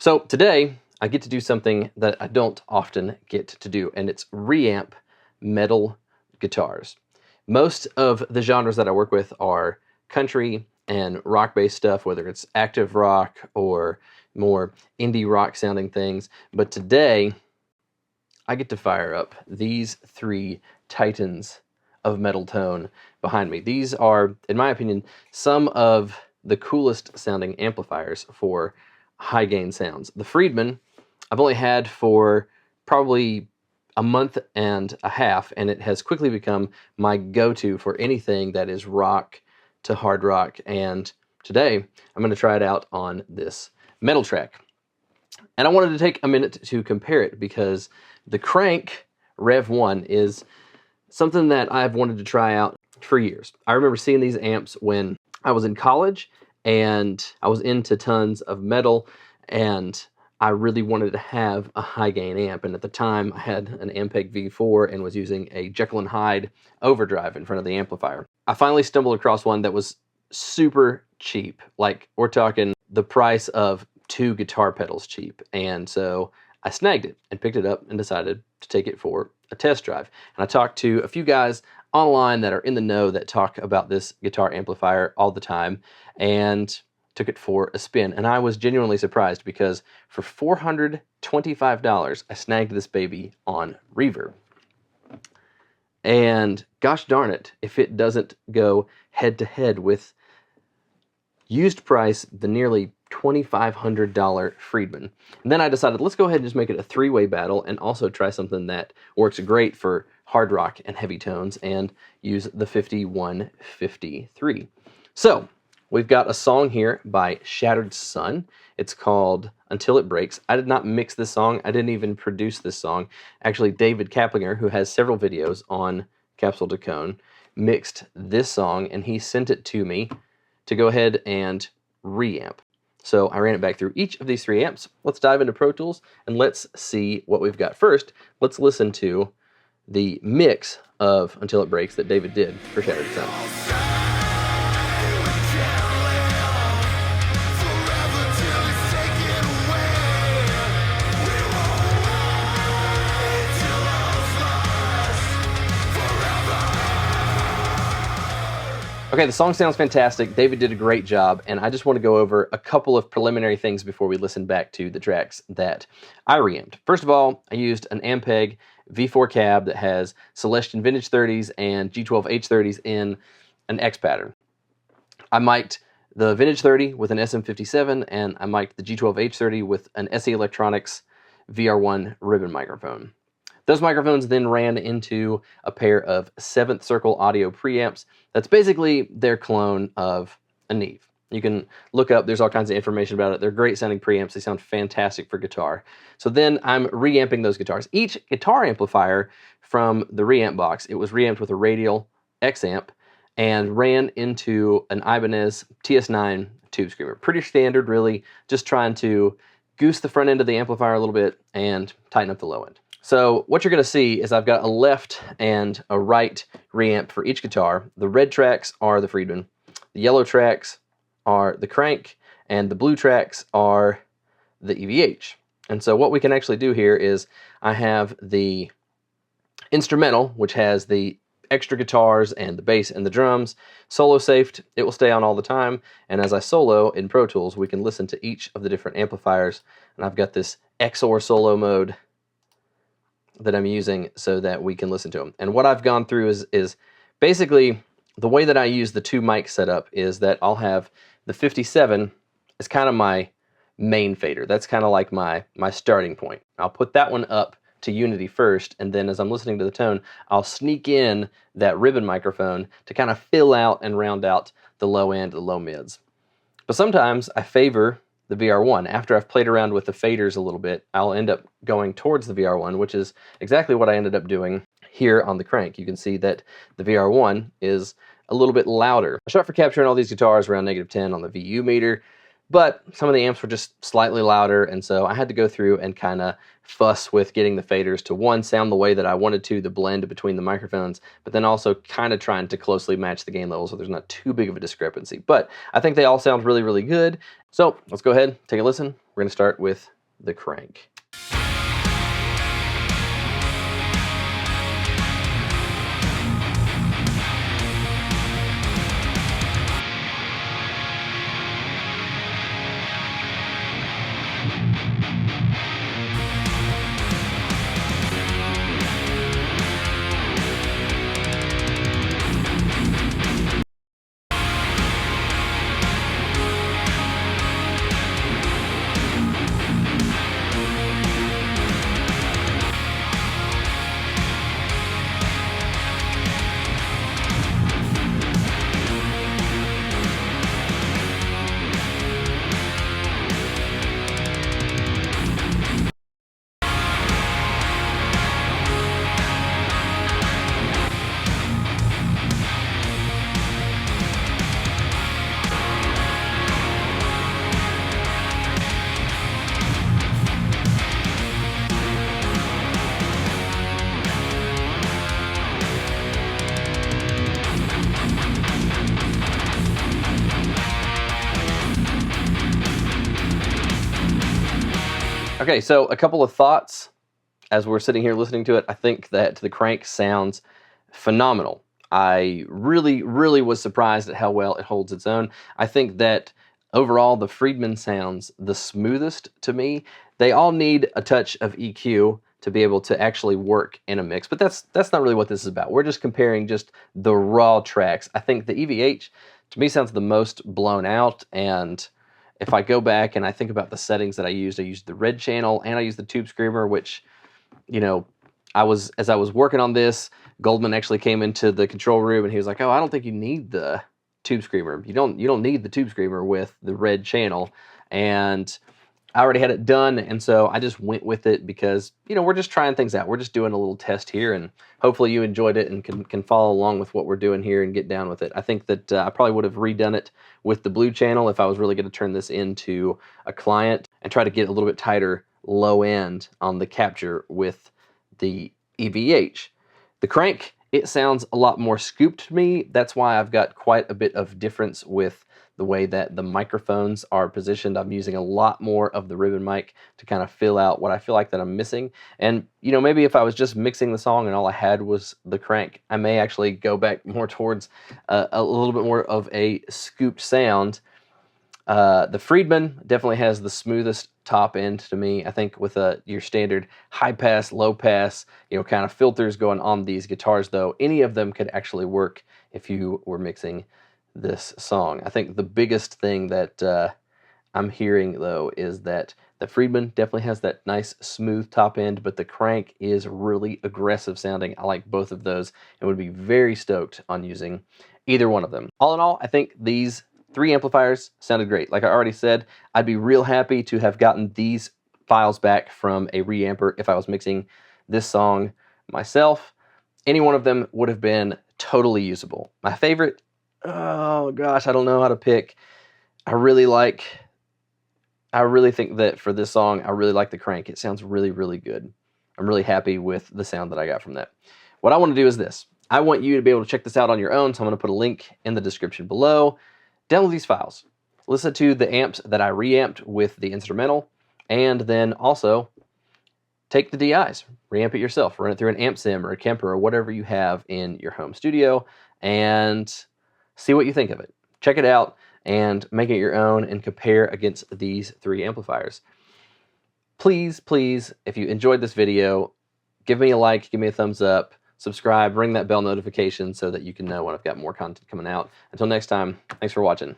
So today I get to do something that I don't often get to do, and it's reamp metal guitars. Most of the genres that I work with are country and rock-based stuff, whether it's active rock or more indie rock sounding things. But today I get to fire up these three titans of metal tone behind me. These are, in my opinion, some of the coolest sounding amplifiers for high gain sounds. The Friedman I've only had for probably a month and a half, and it has quickly become my go-to for anything that is rock to hard rock. And today I'm going to try it out on this metal track. And I wanted to take a minute to compare it because the Krank Rev 1 is something that I've wanted to try out for years. I remember seeing these amps when I was in college and I was into tons of metal, and I really wanted to have a high gain amp. And at the time I had an Ampeg V4 and was using a Jekyll and Hyde overdrive in front of the amplifier. I finally stumbled across one that was super cheap. Like, we're talking the price of 2 guitar pedals cheap. And so I snagged it and picked it up and decided to take it for a test drive. And I talked to a few guys online that are in the know that talk about this guitar amplifier all the time, and took it for a spin. And I was genuinely surprised because for $425, I snagged this baby on Reverb. And gosh darn it, if it doesn't go head to head with used price, the nearly $2,500 Friedman. And then I decided, let's go ahead and just make it a three-way battle and also try something that works great for hard rock and heavy tones, and use the 5153. So we've got a song here by Shattered Sun. It's called Until It Breaks. I did not mix this song. I didn't even produce this song. Actually, David Kaplinger, who has several videos on Capsule to Cone, mixed this song, and he sent it to me to go ahead and reamp. So I ran it back through each of these three amps. Let's dive into Pro Tools and let's see what we've got. First, let's listen to the mix of Until It Breaks that David did for Shattered Sun. Okay, the song sounds fantastic. David did a great job, and I just want to go over a couple of preliminary things before we listen back to the tracks that I reamped. First of all, I used an Ampeg V4 cab that has Celestion Vintage 30s and G12H 30s in an X pattern. I mic'd the Vintage 30 with an SM57, and I mic'd the G12H 30 with an SE Electronics VR1 ribbon microphone. Those microphones then ran into a pair of 7th Circle audio preamps. That's basically their clone of a Neve. You can look up, there's all kinds of information about it. They're great sounding preamps. They sound fantastic for guitar. So then I'm reamping those guitars. Each guitar amplifier from the reamp box, it was reamped with a radial X amp and ran into an Ibanez TS9 tube screamer. Pretty standard, really, just trying to goose the front end of the amplifier a little bit and tighten up the low end. So what you're going to see is I've got a left and a right reamp for each guitar. The red tracks are the Friedman, the yellow tracks are the Krank, and the blue tracks are the EVH. And so what we can actually do here is I have the instrumental, which has the extra guitars and the bass and the drums, solo safed. It will stay on all the time. And as I solo in Pro Tools, we can listen to each of the different amplifiers. And I've got this XOR solo mode that I'm using so that we can listen to them. And what I've gone through is basically the way that I use the two mic setup is that I'll have the 57 as kind of my main fader. That's kind of like my starting point. I'll put that one up to unity first, and then as I'm listening to the tone, I'll sneak in that ribbon microphone to kind of fill out and round out the low end, the low mids. But sometimes I favor the VR1. After I've played around with the faders a little bit, I'll end up going towards the VR1, which is exactly what I ended up doing here on the Krank. You can see that the VR1 is a little bit louder. I shot for capturing all these guitars around -10 on the VU meter, but some of the amps were just slightly louder, and so I had to go through and kind of fuss with getting the faders to, one, sound the way that I wanted to, the blend between the microphones, but then also kind of trying to closely match the gain level so there's not too big of a discrepancy. But I think they all sound really, really good. So let's go ahead, take a listen, We're going to start with the Krank. Okay, so a couple of thoughts as we're sitting here listening to it. I think that the Krank sounds phenomenal. I really, really was surprised at how well it holds its own. I think that overall the Friedman sounds the smoothest to me. They all need a touch of EQ to be able to actually work in a mix, but that's not really what this is about. We're just comparing just the raw tracks. I think the EVH to me sounds the most blown out, and if I go back and I think about the settings that I used the red channel and I used the tube screamer, which, you know, as I was working on this, Goldman actually came into the control room and he was like, "Oh, I don't think you need the tube screamer. You don't need the tube screamer with the red channel." And I already had it done, and so I just went with it because, you know, we're just trying things out. We're just doing a little test here, and hopefully you enjoyed it and can follow along with what we're doing here and get down with it. I think that I probably would have redone it with the blue channel if I was really going to turn this into a client and try to get a little bit tighter low end on the capture with the EVH. The Krank, it sounds a lot more scooped to me. That's why I've got quite a bit of difference with the way that the microphones are positioned. I'm using a lot more of the ribbon mic to kind of fill out what I feel like that I'm missing. And, you know, maybe if I was just mixing the song and all I had was the Krank, I may actually go back more towards a little bit more of a scooped sound. The Friedman definitely has the smoothest top end to me. I think with your standard high pass, low pass, you know, kind of filters going on these guitars, though, any of them could actually work if you were mixing this song. I think the biggest thing that I'm hearing, though, is that the Friedman definitely has that nice smooth top end, but the Krank is really aggressive sounding. I like both of those and would be very stoked on using either one of them. All in all, I think these 3 amplifiers sounded great. Like I already said, I'd be real happy to have gotten these files back from a reamper if I was mixing this song myself. Any one of them would have been totally usable. My favorite, oh gosh, I don't know how to pick. I really think that for this song, I really like the Krank. It sounds really, really good. I'm really happy with the sound that I got from that. What I want to do is this. I want you to be able to check this out on your own, so I'm going to put a link in the description below. Download these files. Listen to the amps that I reamped with the instrumental, and then also take the DIs, reamp it yourself, run it through an amp sim or a Kemper or whatever you have in your home studio, and see what you think of it. Check it out and make it your own and compare against these 3 amplifiers. Please, please, if you enjoyed this video, give me a like, give me a thumbs up, subscribe, ring that bell notification so that you can know when I've got more content coming out. Until next time, thanks for watching.